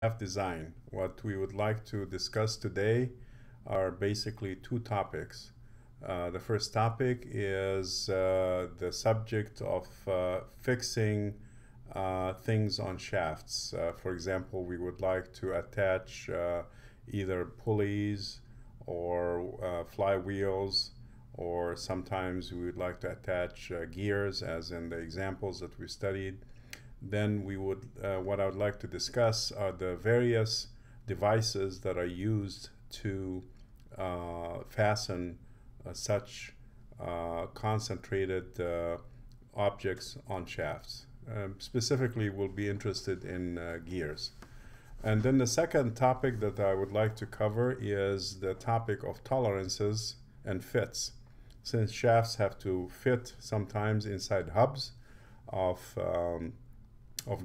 shaft design. What we would like to discuss today are basically two topics. The first topic is the subject of fixing things on shafts. For example, we would like to attach either pulleys or flywheels, or sometimes we would like to attach gears, as in the examples that we studied. Then we would, what I would like to discuss are the various devices that are used to fasten such concentrated objects on shafts. Specifically, we'll be interested in gears. And then the second topic that I would like to cover is the topic of tolerances and fits. Since shafts have to fit sometimes inside hubs of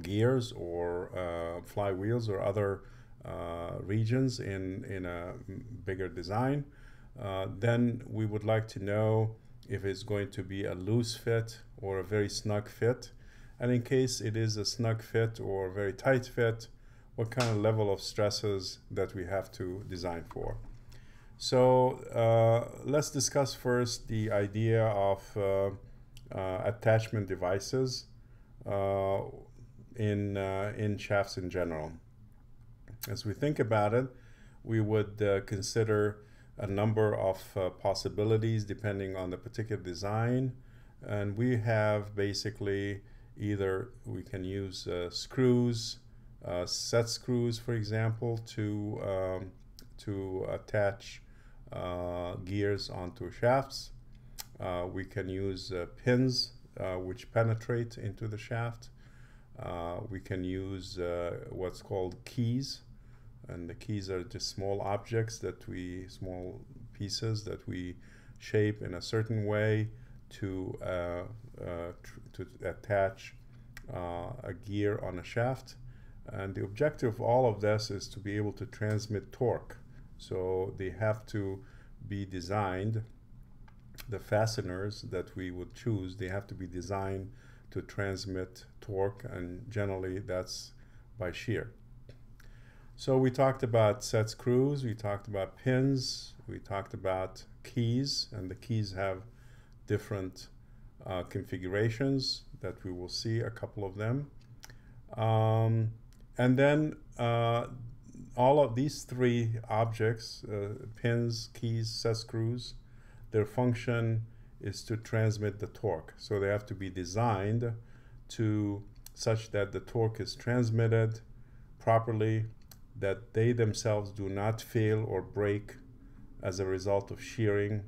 gears or flywheels or other regions in a bigger design, then we would like to know if it's going to be a loose fit or a very snug fit. And in case it is a snug fit or a very tight fit, what kind of level of stresses that we have to design for. So let's discuss first the idea of attachment devices in shafts in general. As we think about it, we would consider a number of possibilities depending on the particular design, and we have basically either we can use screws, set screws, for example, to attach gears onto shafts. We can use pins which penetrate into the shaft. We can use what's called keys, and the keys are just small objects small pieces that we shape in a certain way to attach a gear on a shaft. And the objective of all of this is to be able to transmit torque. So they have to be designed, the fasteners that we would choose, they have to be designed to transmit torque, and generally that's by shear. So we talked about set screws, we talked about pins, we talked about keys, and the keys have different configurations that we will see a couple of them. And then all of these three objects, pins, keys, set screws, their function is to transmit the torque. So they have to be designed to such that the torque is transmitted properly, that they themselves do not fail or break as a result of shearing,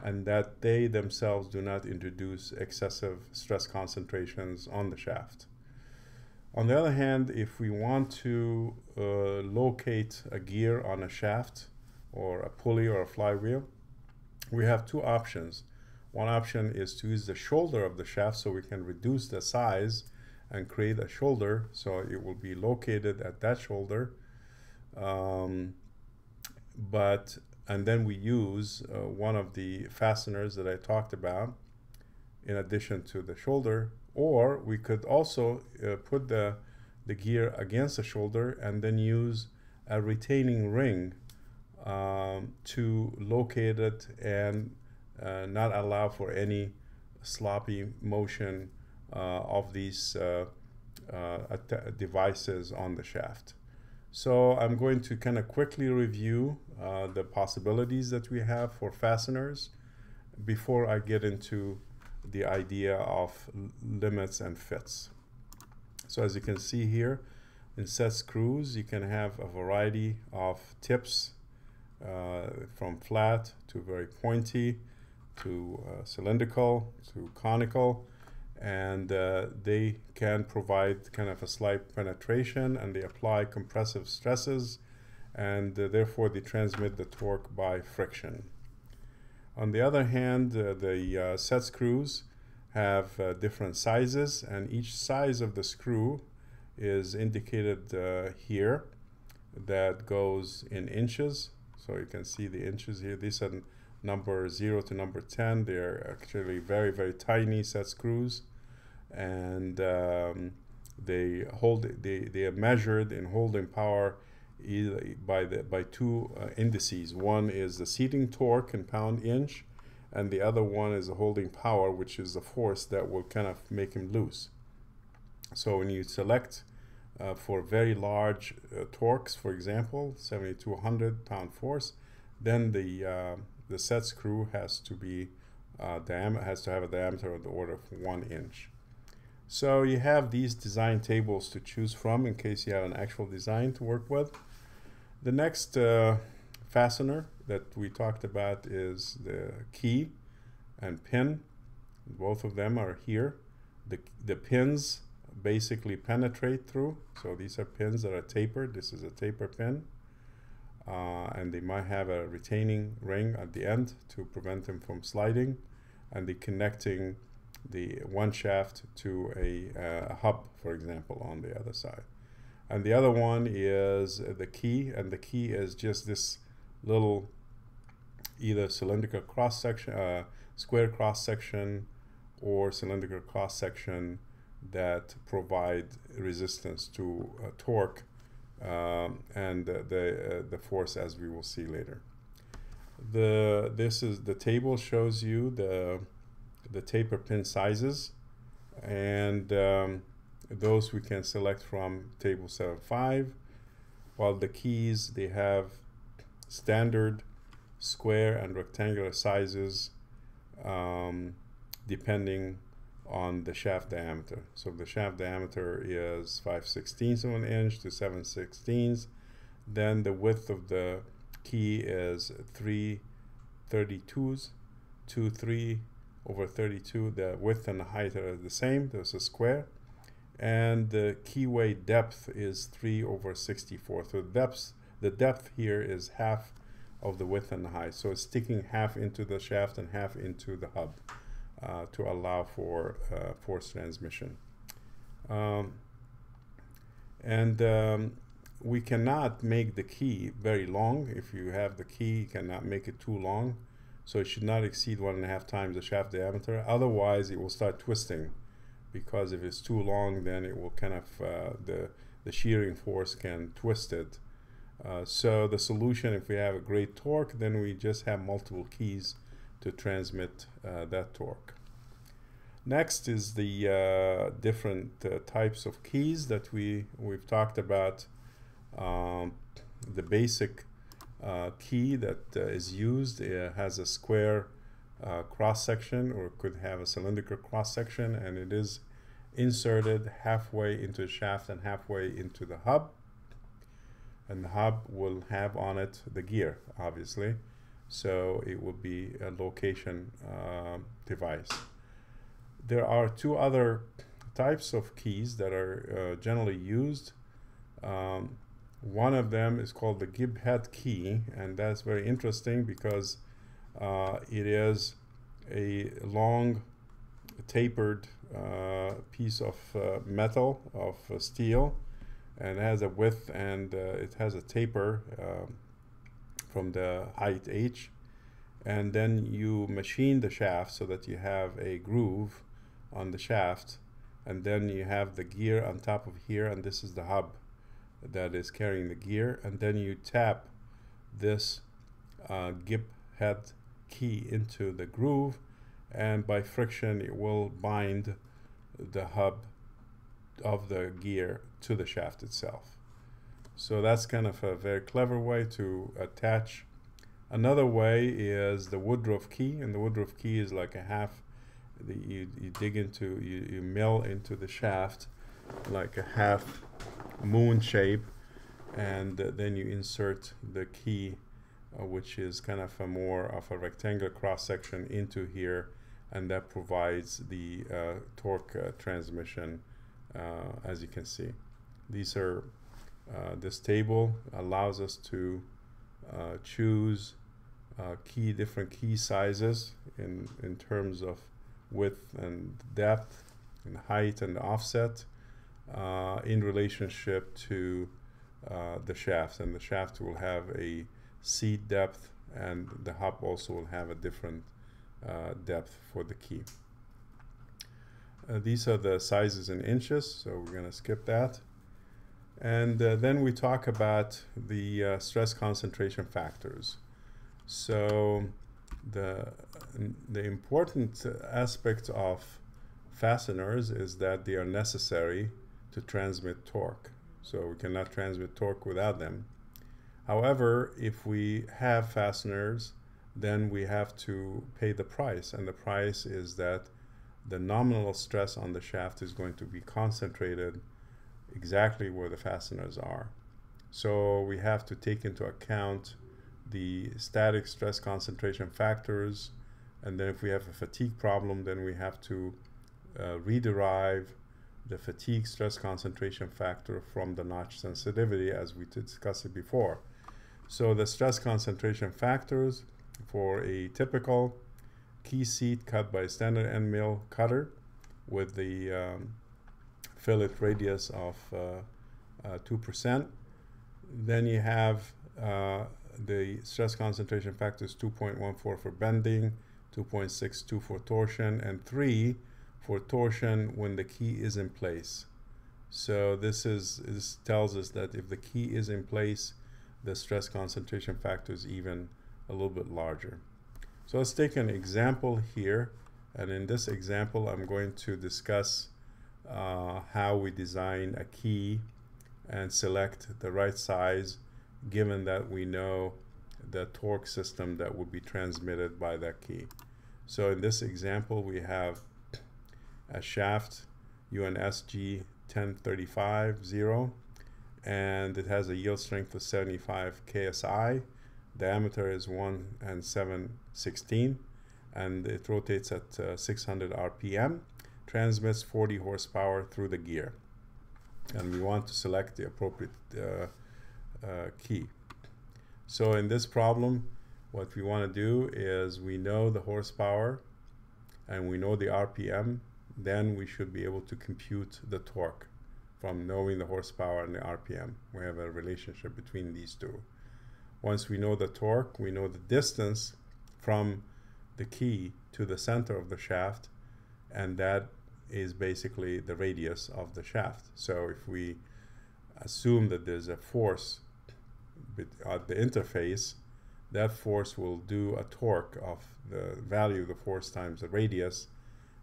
and that they themselves do not introduce excessive stress concentrations on the shaft. On the other hand, if we want to locate a gear on a shaft or a pulley or a flywheel, we have two options. One option is to use the shoulder of the shaft, so we can reduce the size and create a shoulder, so it will be located at that shoulder. And then we use one of the fasteners that I talked about in addition to the shoulder, or we could also put the gear against the shoulder and then use a retaining ring to locate it and not allow for any sloppy motion of these devices on the shaft. So I'm going to kind of quickly review the possibilities that we have for fasteners before I get into the idea of limits and fits. So as you can see here, in set screws, you can have a variety of tips from flat to very pointy to cylindrical to conical, and they can provide kind of a slight penetration, and they apply compressive stresses, and therefore they transmit the torque by friction. On the other hand, the set screws have different sizes, and each size of the screw is indicated here. That goes in inches, so you can see the inches here. These are number 0 to number 10. They're actually very, very tiny set screws, and they are measured in holding power either by two indices. One is the seating torque in pound-inch, and the other one is the holding power, which is the force that will kind of make him loose. So when you select for very large torques, for example, 7,200 pound force, then the set screw has to be has to have a diameter of the order of 1 inch. So you have these design tables to choose from in case you have an actual design to work with. The next fastener that we talked about is the key and pin. Both of them are here. The pins basically penetrate through. So these are pins that are tapered. This is a taper pin. And they might have a retaining ring at the end to prevent them from sliding. And the connecting the one shaft to a hub, for example, on the other side. And the other one is the key, and the key is just this little either cylindrical cross section, square cross section, or cylindrical cross section that provide resistance to torque and the force, as we will see later. The table shows you the taper pin sizes, and those we can select from table 7.5, while the keys, they have standard square and rectangular sizes depending on the shaft diameter. So the shaft diameter is 5/16 of an inch to 7/16. Then the width of the key is 3/32, 3/32. The width and the height are the same. There's a square. And the keyway depth is 3/64. So the depth here is half of the width and the height. So it's sticking half into the shaft and half into the hub to allow for force transmission. We cannot make the key very long. If you have the key, you cannot make it too long. So it should not exceed 1.5 times the shaft diameter. Otherwise, it will start twisting, because if it's too long, then it will kind of, the shearing force can twist it. So the solution, if we have a great torque, then we just have multiple keys to transmit that torque. Next is the different types of keys that we've talked about. The basic key that is used has a square cross section, or could have a cylindrical cross section, and it is inserted halfway into the shaft and halfway into the hub. And the hub will have on it the gear, obviously, so it will be a location device. There are two other types of keys that are generally used. One of them is called the Gib-head Key, and that's very interesting because it is a long tapered piece of metal, of steel, and it has a width, and it has a taper from the height H, and then you machine the shaft so that you have a groove on the shaft, and then you have the gear on top of here, and this is the hub that is carrying the gear, and then you tap this Gib-head Key into the groove, and by friction it will bind the hub of the gear to the shaft itself. So that's kind of a very clever way to attach. Another way is the Woodruff Key, and the Woodruff Key is like a half, you dig into, you mill into the shaft like a half moon shape, and then you insert the key, which is kind of a more of a rectangular cross section into here, and that provides the torque transmission, as you can see. These are this table allows us to choose different key sizes in terms of width and depth and height and offset in relationship to the shaft, and the shaft will have a seat depth, and the hub also will have a different depth for the key. These are the sizes in inches, so we're going to skip that. And then we talk about the stress concentration factors. So the important aspect of fasteners is that they are necessary to transmit torque. So we cannot transmit torque without them. However, if we have fasteners, then we have to pay the price, and the price is that the nominal stress on the shaft is going to be concentrated exactly where the fasteners are. So we have to take into account the static stress concentration factors, and then if we have a fatigue problem, then we have to rederive the fatigue stress concentration factor from the notch sensitivity, as we discussed it before. So the stress concentration factors for a typical key seat cut by a standard end mill cutter with the fillet radius of 2%. Then you have the stress concentration factors 2.14 for bending, 2.62 for torsion, and 3 for torsion when the key is in place. So this tells us that if the key is in place, the stress concentration factor is even a little bit larger. So let's take an example here, and in this example I'm going to discuss how we design a key and select the right size, given that we know the torque system that will be transmitted by that key. So in this example we have a shaft UNSG 1035-0, and it has a yield strength of 75 KSI. Diameter is 1 7/16, and it rotates at 600 RPM, transmits 40 horsepower through the gear, and we want to select the appropriate key. So in this problem, what we want to do is we know the horsepower and we know the RPM, then we should be able to compute the torque from knowing the horsepower and the RPM. We have a relationship between these two. Once we know the torque, we know the distance from the key to the center of the shaft, and that is basically the radius of the shaft. So if we assume that there's a force at the interface, that force will do a torque of the value of the force times the radius,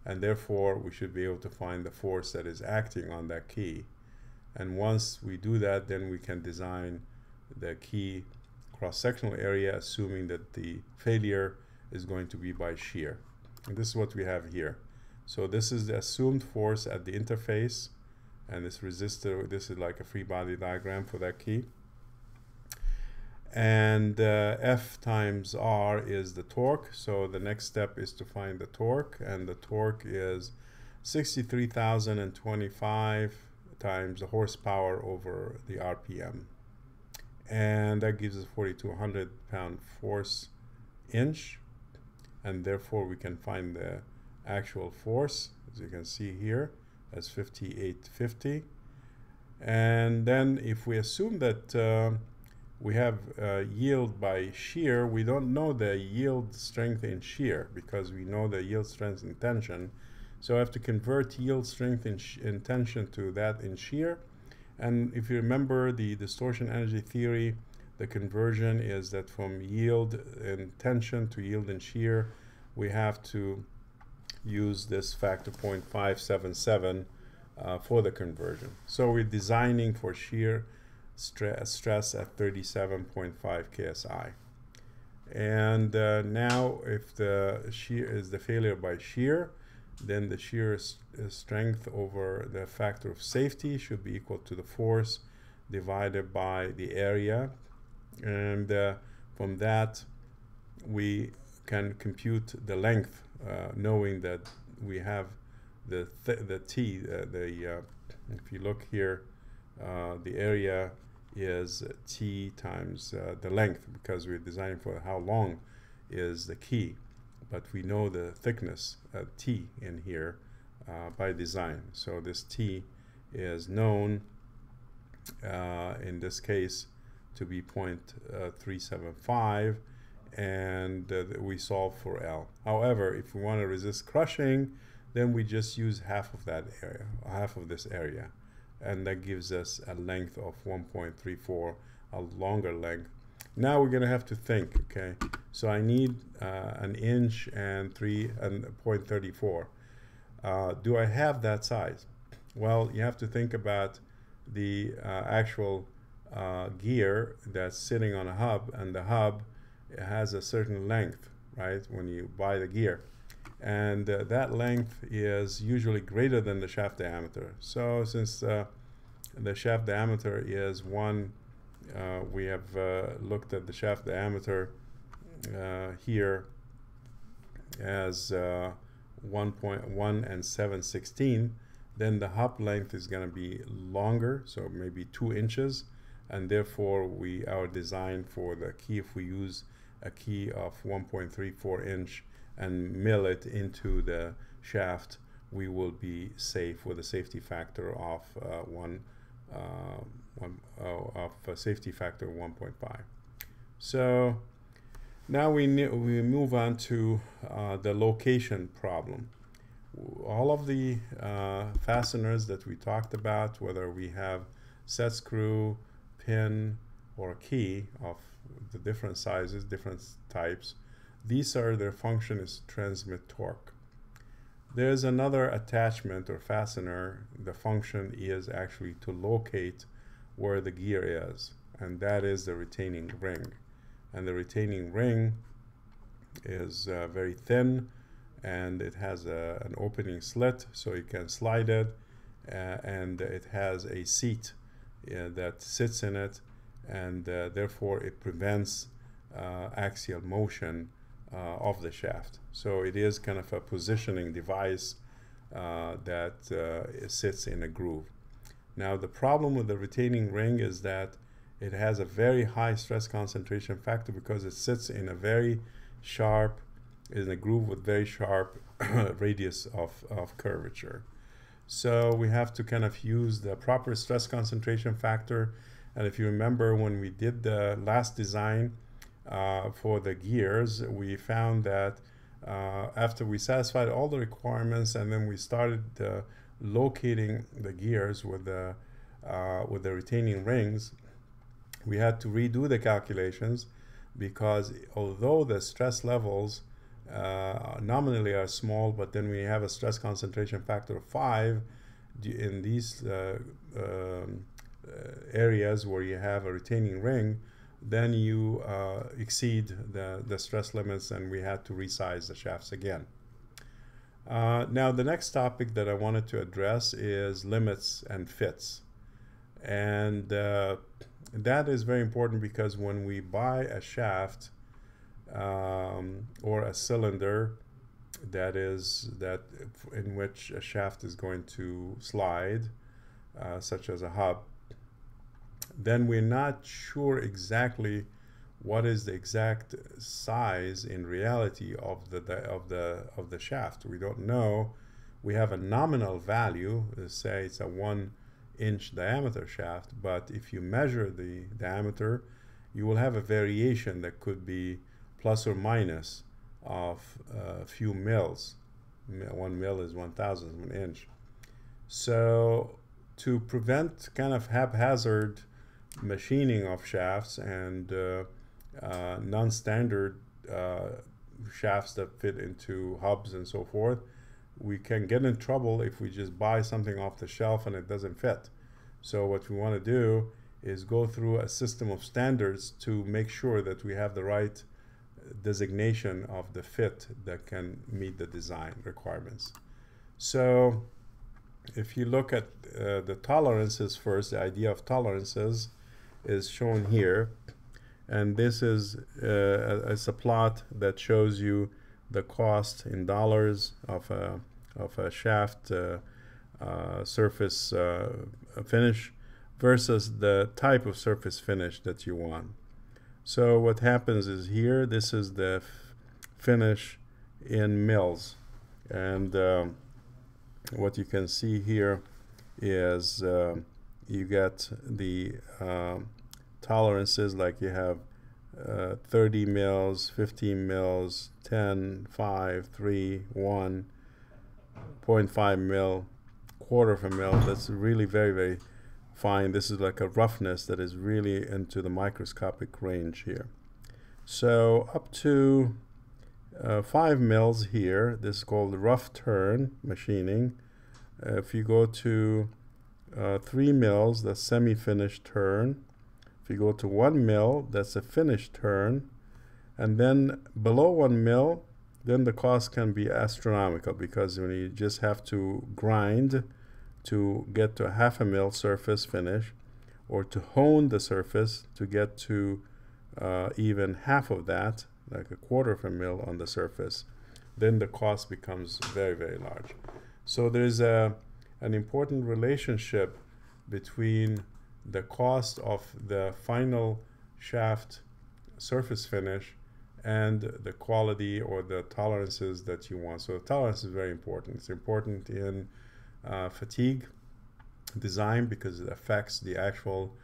and therefore we should be able to find the force that is acting on that key. And once we do that, then we can design the key cross-sectional area, assuming that the failure is going to be by shear. And this is what we have here. So this is the assumed force at the interface, and this resistor, this is like a free body diagram for that key. And F times R is the torque. So the next step is to find the torque, and the torque is 63,025 times the horsepower over the RPM. And that gives us 4,200 pound force inch, and therefore we can find the actual force, as you can see here, as 5850. And then if we assume that we have yield by shear, we don't know the yield strength in shear because we know the yield strength in tension. So I have to convert yield strength in tension to that in shear. And if you remember the distortion energy theory, the conversion is that from yield in tension to yield in shear, we have to use this factor 0.577 for the conversion. So we're designing for shear stress at 37.5 KSI. And now if the shear is the failure by shear, then the shear strength over the factor of safety should be equal to the force divided by the area. And from that, we can compute the length, knowing that we have the T. If you look here, the area is T times the length, because we're designing for how long is the key. But we know the thickness, T, in here by design. So this T is known in this case to be 0.375, and we solve for L. However, if we want to resist crushing, then we just use half of that area, half of this area, and that gives us a length of 1.34, a longer length. Now we're going to have to think, okay, so I need an inch and 0.34. Do I have that size? Well, you have to think about the actual gear that's sitting on a hub, and the hub has a certain length, right, when you buy the gear. And that length is usually greater than the shaft diameter. So since the shaft diameter is 1, we have looked at the shaft diameter here as 1.1 and 7/16, then the hub length is going to be longer, so maybe 2 inches, and therefore our design for the key, if we use a key of 1.34 inch and mill it into the shaft, we will be safe with a safety factor of safety factor 1.5. So now we move on to the location problem. All of the fasteners that we talked about, whether we have set screw, pin, or key of the different sizes, different types, their function is to transmit torque. There's another attachment or fastener. The function is actually to locate where the gear is, and that is the retaining ring. And the retaining ring is very thin, and it has an opening slit so you can slide it, and it has a seat that sits in it, and therefore it prevents axial motion of the shaft. So it is kind of a positioning device that sits in a groove. Now the problem with the retaining ring is that it has a very high stress concentration factor because it sits in a very sharp, in a groove with very sharp radius of curvature. So we have to kind of use the proper stress concentration factor. And if you remember when we did the last design for the gears, we found that after we satisfied all the requirements and then we started locating the gears with the retaining rings, we had to redo the calculations, because although the stress levels nominally are small, but then we have a stress concentration factor of 5 in these areas where you have a retaining ring, then you exceed the stress limits, and we had to resize the shafts again. Now the next topic that I wanted to address is limits and fits, and that is very important because when we buy a shaft or a cylinder in which a shaft is going to slide, such as a hub, then we're not sure exactly what is the exact size in reality of the shaft. We don't know. We have a nominal value, say it's a 1-inch diameter shaft, but if you measure the diameter, you will have a variation that could be plus or minus of a few mils. 1 mil is 1,000th of an inch. So to prevent kind of haphazard machining of shafts and non-standard shafts that fit into hubs and so forth, we can get in trouble if we just buy something off the shelf and it doesn't fit. So what we want to do is go through a system of standards to make sure that we have the right designation of the fit that can meet the design requirements. So if you look at the tolerances first, the idea of tolerances is shown here, and this is a plot that shows you the cost in dollars of a shaft surface finish versus the type of surface finish that you want. So what happens is here, this is the finish in mils, and what you can see here is you get the tolerances, like you have 30 mils, 15 mils, 10, 5, 3, 1, 0.5 mil, quarter of a mil. That's really very, very fine. This is like a roughness that is really into the microscopic range here. So up to 5 mils here, this is called rough turn machining. If you go to 3 mils, that's semi-finished turn. If you go to 1 mil, that's a finished turn. And then below 1 mil, then the cost can be astronomical, because when you just have to grind to get to a 0.5 mil surface finish, or to hone the surface to get to even half of that, like a quarter of a mil on the surface, then the cost becomes very, very large. So there's an important relationship between the cost of the final shaft surface finish and the quality or the tolerances that you want. So the tolerance is very important. It's important in fatigue design, because it affects the actual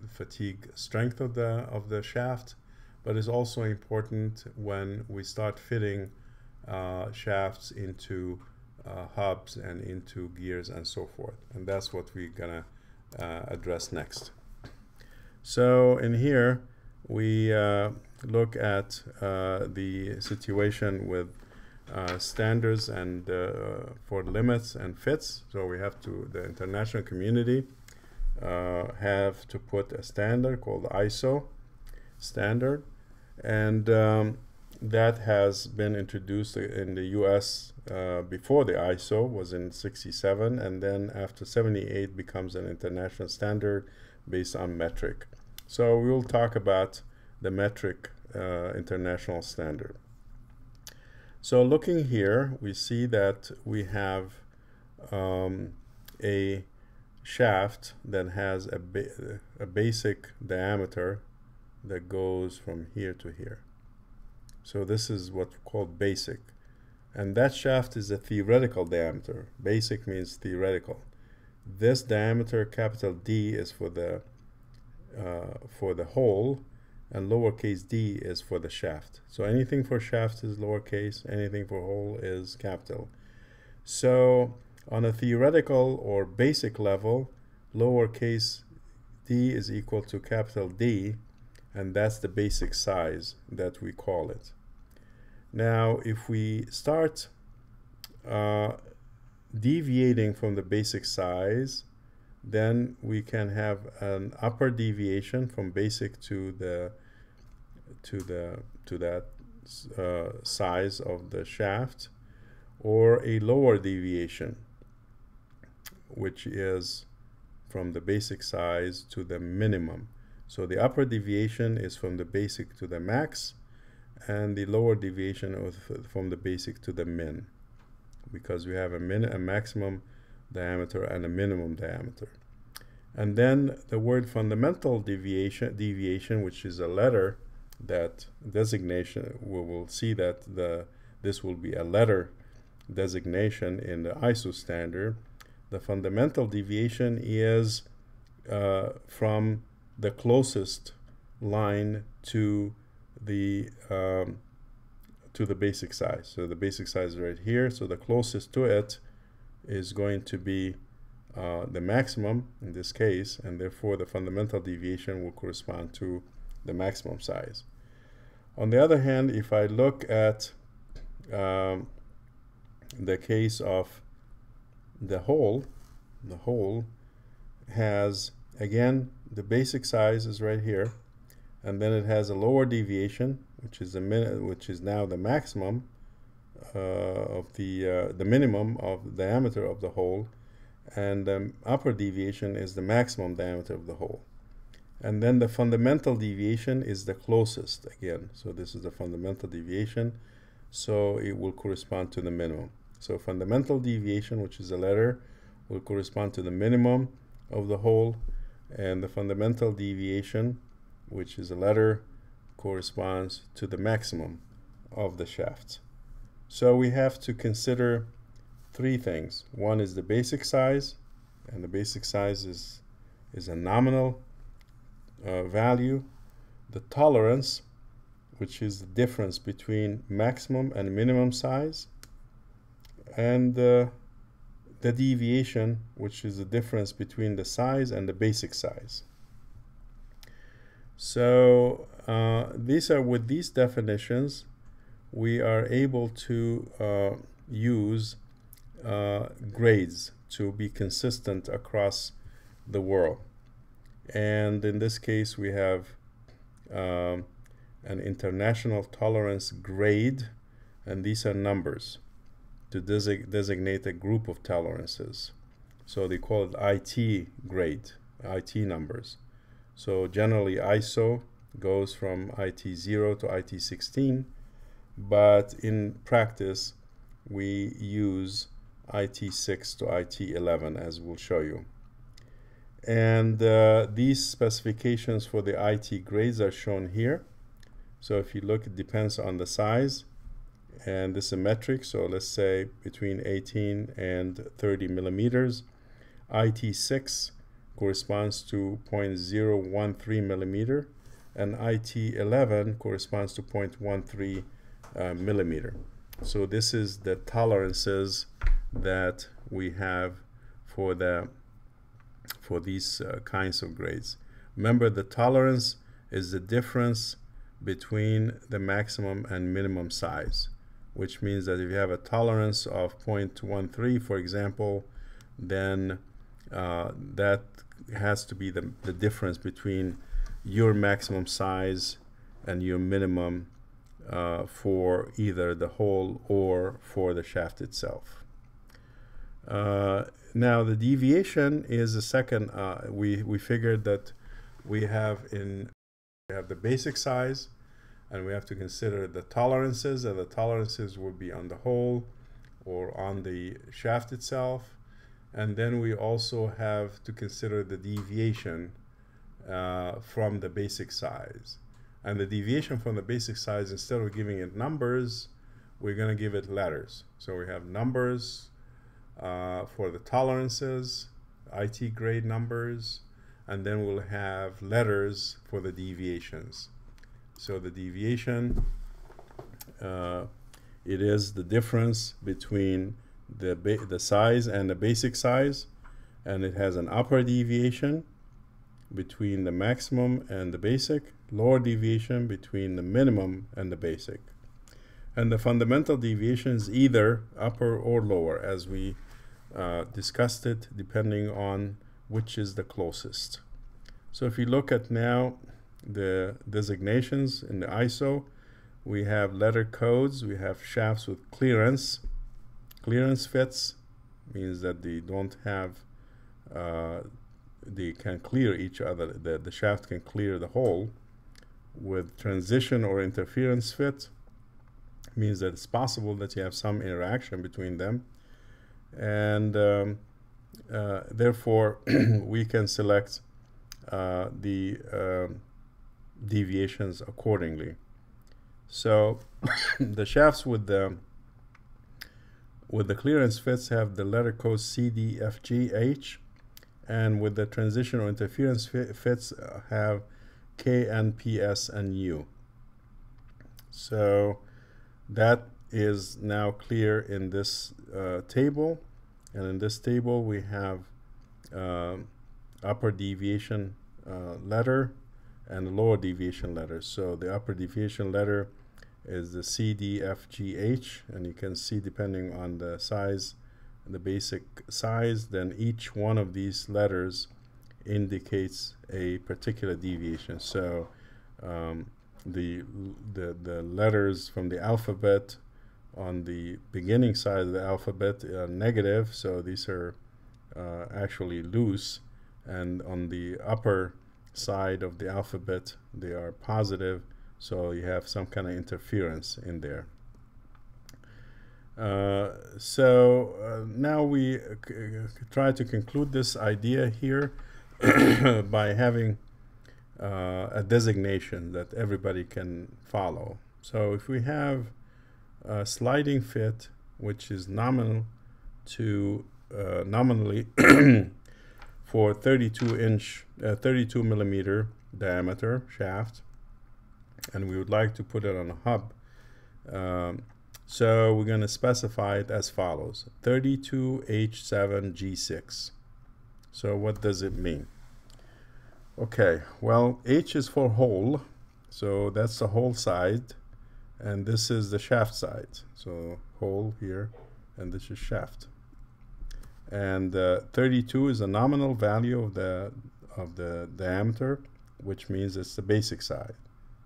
fatigue strength of the shaft, but it's also important when we start fitting shafts into hubs and into gears and so forth, and that's what we're gonna address next. So in here we look at the situation with standards and for limits and fits. So we have to, the international community have to put a standard called ISO standard, and that has been introduced in the US before the ISO was in 67, and then after 78 becomes an international standard based on metric. So we will talk about the metric international standard. So looking here, we see that we have a shaft that has a basic diameter that goes from here to here. So this is what's called basic. And that shaft is a theoretical diameter. Basic means theoretical. This diameter, capital D, is for the hole, and lowercase d is for the shaft. So anything for shaft is lowercase, anything for hole is capital. So on a theoretical or basic level, lowercase d is equal to capital D, and that's the basic size that we call it. Now if we start deviating from the basic size, then we can have an upper deviation from basic to that size of the shaft, or a lower deviation, which is from the basic size to the minimum. So the upper deviation is from the basic to the max, and the lower deviation is from the basic to the min, because we have a maximum diameter and a minimum diameter. And then the word fundamental deviation, which is a letter, that designation, we will see that this will be a letter designation in the ISO standard. The fundamental deviation is from the closest line to the basic size. So the basic size is right here, so the closest to it is going to be the maximum in this case, and therefore the fundamental deviation will correspond to the maximum size. On the other hand, if I look at the case of the hole has, again, the basic size is right here, and then it has a lower deviation, which is now the maximum of the minimum of the diameter of the hole, and the upper deviation is the maximum diameter of the hole. And then the fundamental deviation is the closest again. So this is the fundamental deviation, so it will correspond to the minimum. So fundamental deviation, which is a letter, will correspond to the minimum of the hole, and the fundamental deviation, which is a letter, corresponds to the maximum of the shaft. So we have to consider three things. One is the basic size, and the basic size is a nominal value. The tolerance, which is the difference between maximum and minimum size. and the deviation, which is the difference between the size and the basic size. So with these definitions, we are able to use grades to be consistent across the world. And in this case, we have an international tolerance grade, and these are numbers to designate a group of tolerances. So they call it IT grade, IT numbers. So generally ISO goes from IT0 to IT16, but in practice we use IT6 to IT11, as we'll show you. And these specifications for the IT grades are shown here. So if you look, it depends on the size, and this is a metric, so let's say between 18 and 30 millimeters. IT6 corresponds to 0.013 millimeter, and IT11 corresponds to 0.13 millimeter. So this is the tolerances that we have for these kinds of grades. Remember, the tolerance is the difference between the maximum and minimum size, which means that if you have a tolerance of 0.13, for example, then that has to be the difference between your maximum size and your minimum for either the hole or for the shaft itself. Now the deviation is the second. We figured that we have the basic size, and we have to consider the tolerances, and the tolerances would be on the hole or on the shaft itself. And then we also have to consider the deviation from the basic size. And the deviation from the basic size, instead of giving it numbers, we're going to give it letters. So we have numbers for the tolerances, IT grade numbers, and then we'll have letters for the deviations. So the deviation, it is the difference between the size and the basic size, and it has an upper deviation between the maximum and the basic, lower deviation between the minimum and the basic. And the fundamental deviation is either upper or lower, as we discussed it, depending on which is the closest. So if you look at now the designations in the ISO, we have letter codes, we have shafts with clearance. Clearance fits means that they don't have, they can clear each other, the shaft can clear the hole. With transition or interference fit means that it's possible that you have some interaction between them, and therefore we can select the deviations accordingly. So the shafts with the clearance fits have the letter codes C, D, F, G, H, and with the transition or interference fits have K, N, P, S, and U. So that is now clear in this table, and in this table we have upper deviation letter and lower deviation letter. So the upper deviation letter is the C, D, F, G, H, and you can see, depending on the size, the basic size, then each one of these letters indicates a particular deviation. So the letters from the alphabet on the beginning side of the alphabet are negative, so these are actually loose, and on the upper side of the alphabet they are positive, so you have some kind of interference in there. Now we try to conclude this idea here by having a designation that everybody can follow. So if we have a sliding fit, which is nominal to nominally for 32 millimeter diameter shaft, and we would like to put it on a hub, So we're going to specify it as follows: 32H7G6. So what does it mean? Okay, well, H is for hole, so that's the hole side, and this is the shaft side. So hole here, and this is shaft. And 32 is a nominal value of the diameter, which means it's the basic side.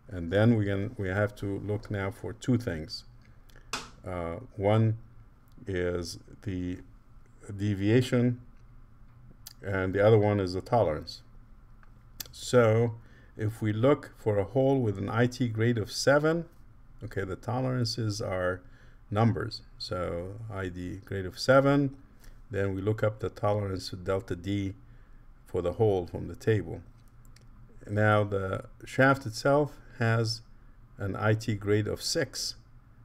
And then we have to look now for two things. One is the deviation, and the other one is the tolerance. So if we look for a hole with an IT grade of 7, okay, the tolerances are numbers. So ID grade of 7, then we look up the tolerance delta D for the hole from the table. Now the shaft itself has an IT grade of 6,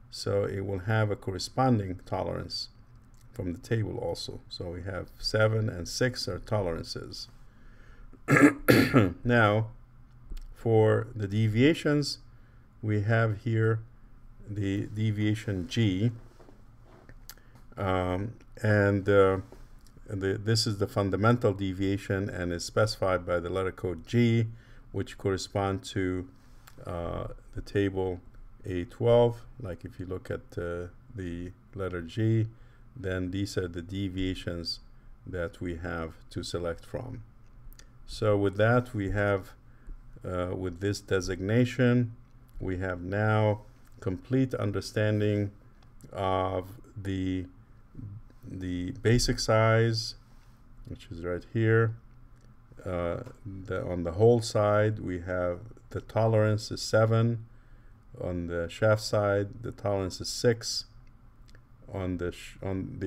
so it will have a corresponding tolerance from the table also. So we have 7 and 6 are tolerances. Now for the deviations, we have here the deviation G, this is the fundamental deviation and is specified by the letter code G, which correspond to the table A12. Like if you look at the letter G, then these are the deviations that we have to select from. So with that, we have with this designation, we have now complete understanding of the basic size, which is right here. On the hole side, we have the tolerance is 7. On the shaft side, the tolerance is 6. On the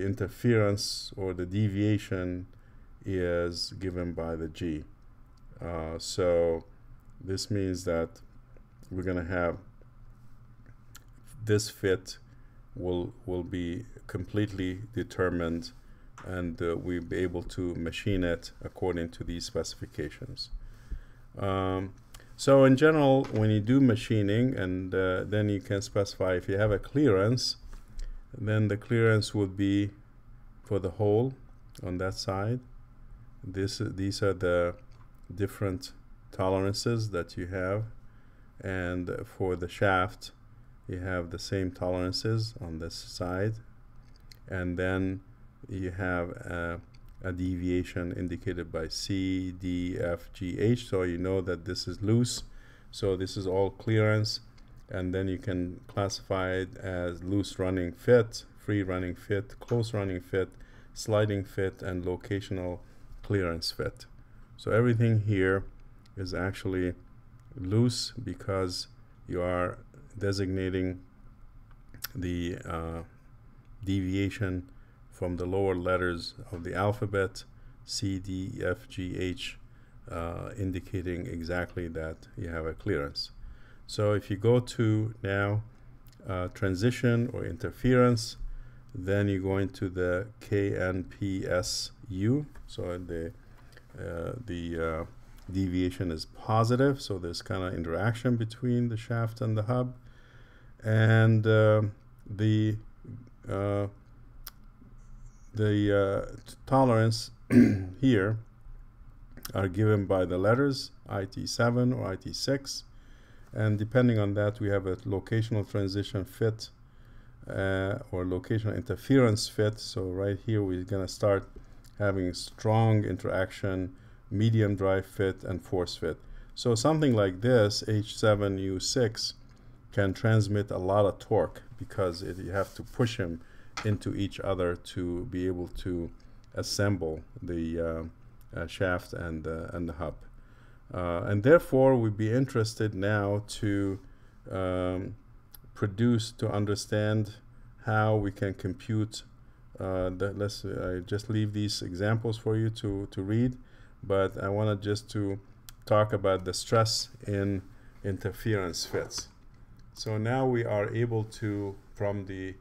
interference or the deviation is given by the G. So this means that we're going to have this fit will be completely determined, and we'll be able to machine it according to these specifications. So in general, when you do machining, and then you can specify if you have a clearance, then the clearance would be for the hole on that side. These are the different tolerances that you have, and for the shaft you have the same tolerances on this side, and then you have a deviation indicated by C, D, F, G, H, so you know that this is loose, so this is all clearance. And then you can classify it as loose running fit, free running fit, close running fit, sliding fit, and locational clearance fit. So everything here is actually loose because you are designating the deviation from the lower letters of the alphabet, C, D, F, G, H, indicating exactly that you have a clearance. So if you go to now transition or interference, then you go into the KNPSU. So the deviation is positive, so there's kind of interaction between the shaft and the hub, and the tolerance here are given by the letters IT7 or IT6, and depending on that we have a locational transition fit or locational interference fit. So right here we're going to start having strong interaction, medium drive fit, and force fit. So something like this H7U6 can transmit a lot of torque because you have to push them into each other to be able to assemble the shaft and the hub. And therefore we'd be interested now to understand how we can compute I just leave these examples for you to read, but I want just to talk about the stress in interference fits. So now we are able to, from the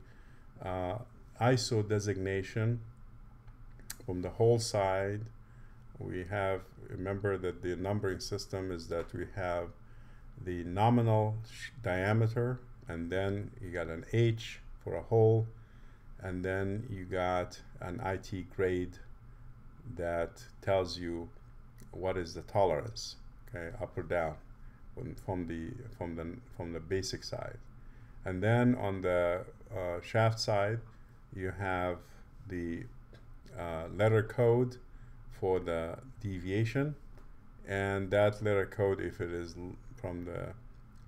ISO designation, from the whole side, we have, remember that the numbering system is that we have the nominal diameter, and then you got an H, for a hole, and then you got an IT grade that tells you what is the tolerance, okay, up or down from the basic side. And then on the shaft side, you have the letter code for the deviation, and that letter code, if it is from the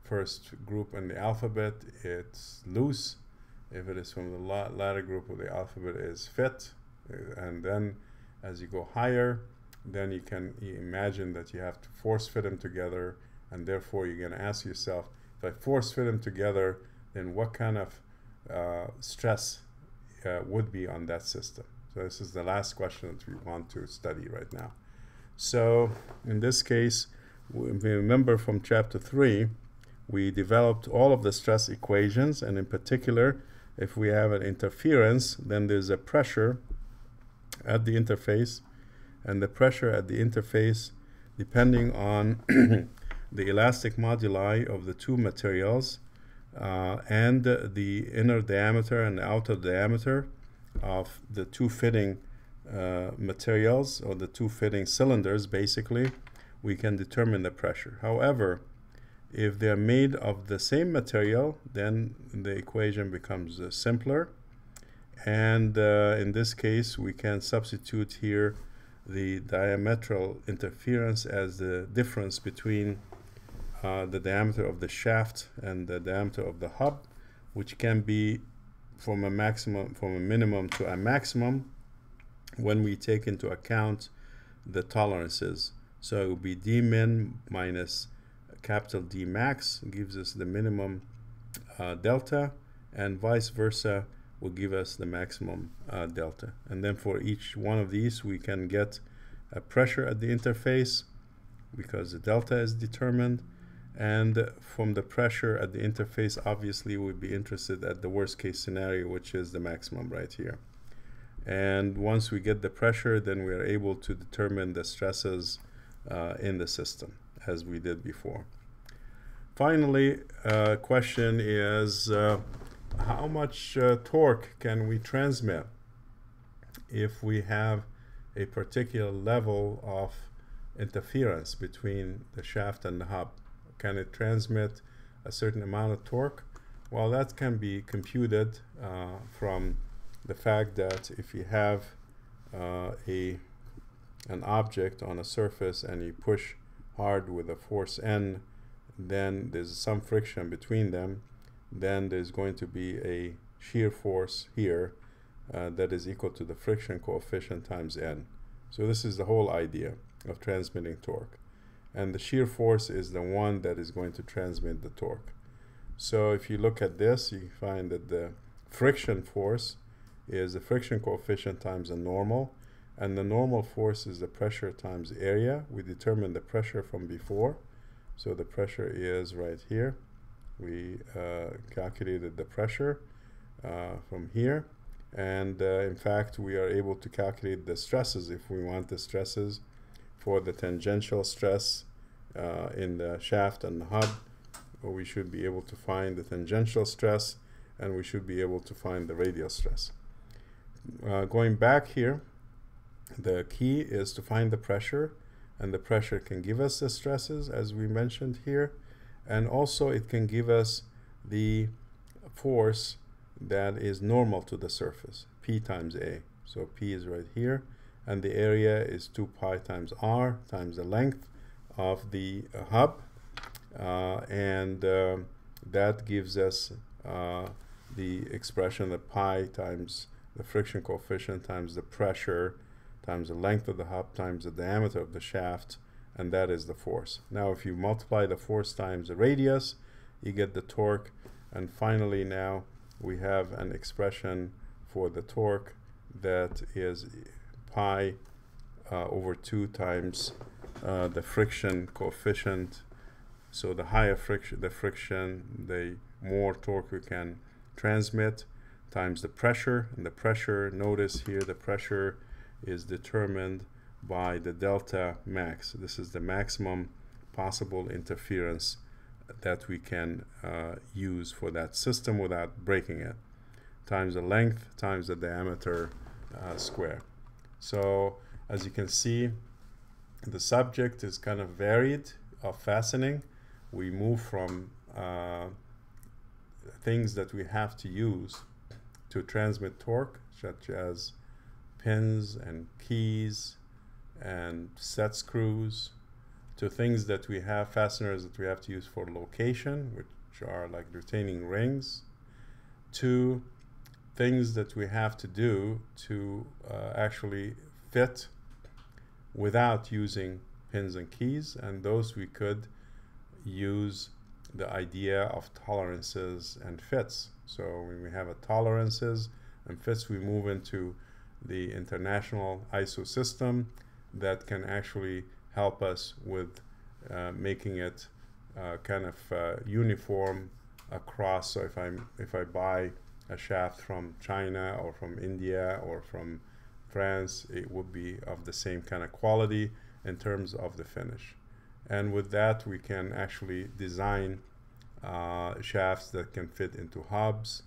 first group in the alphabet, it's loose. If it is from the latter group of the alphabet, is fit. And then as you go higher, then you can imagine that you have to force fit them together, and therefore you're going to ask yourself, if I force fit them together, then what kind of stress would be on that system? So this is the last question that we want to study right now. So in this case, we remember from chapter 3, we developed all of the stress equations, and in particular, if we have an interference, then there's a pressure at the interface, and the pressure at the interface, depending on the elastic moduli of the two materials, and the inner diameter and the outer diameter of the two fitting materials, or the two fitting cylinders, basically, we can determine the pressure. However, if they're made of the same material, then the equation becomes simpler. And in this case, we can substitute here the diametral interference as the difference between the diameter of the shaft and the diameter of the hub, which can be from a minimum to a maximum when we take into account the tolerances. So it will be d min minus capital D max gives us the minimum delta, and vice versa will give us the maximum delta. And then for each one of these, we can get a pressure at the interface because the delta is determined. And from the pressure at the interface, obviously we'd be interested at the worst case scenario, which is the maximum right here. And once we get the pressure, then we are able to determine the stresses in the system, as we did before. Finally, question is how much torque can we transmit if we have a particular level of interference between the shaft and the hub? Can it transmit a certain amount of torque? Well, that can be computed from the fact that if you have an object on a surface and you push hard with a force N, then there's some friction between them, then there's going to be a shear force here that is equal to the friction coefficient times N. So this is the whole idea of transmitting torque. And the shear force is the one that is going to transmit the torque. So if you look at this, you find that the friction force is the friction coefficient times the normal, and the normal force is the pressure times area. We determined the pressure from before, so the pressure is right here. We calculated the pressure from here, and in fact we are able to calculate the stresses if we want the stresses for the tangential stress in the shaft and the hub. We should be able to find the tangential stress, and we should be able to find the radial stress. Going back here, the key is to find the pressure, and the pressure can give us the stresses as we mentioned here, and also it can give us the force that is normal to the surface, P times A. So P is right here, and the area is 2 pi times R times the length of the hub, and that gives us the expression that pi times the friction coefficient times the pressure times the length of the hub times the diameter of the shaft, and that is the force. Now if you multiply the force times the radius, you get the torque, and finally now we have an expression for the torque that is pi over 2 times the friction coefficient. So the higher the friction, the more torque we can transmit, times the pressure. And the pressure, notice here, the pressure is determined by the delta max. This is the maximum possible interference that we can use for that system without breaking it. times the length times the diameter square. So as you can see, the subject is kind of varied of fastening. We move from things that we have to use to transmit torque, such as pins and keys and set screws, to things that we have, fasteners that we have to use for location, which are like retaining rings, to things that we have to do to actually fit without using pins and keys, and those we could use the idea of tolerances and fits. So when we have a tolerances and fits, we move into the international ISO system that can actually help us with making it kind of uniform across. So if I buy a shaft from China or from India or from France, it would be of the same kind of quality in terms of the finish. And with that, we can actually design shafts that can fit into hubs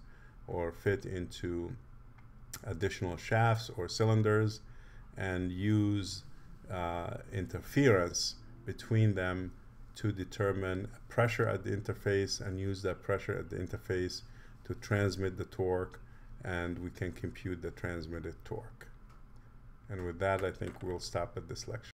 or fit into additional shafts or cylinders, and use interference between them to determine pressure at the interface, and use that pressure at the interface to transmit the torque, and we can compute the transmitted torque. And with that, I think we'll stop at this lecture.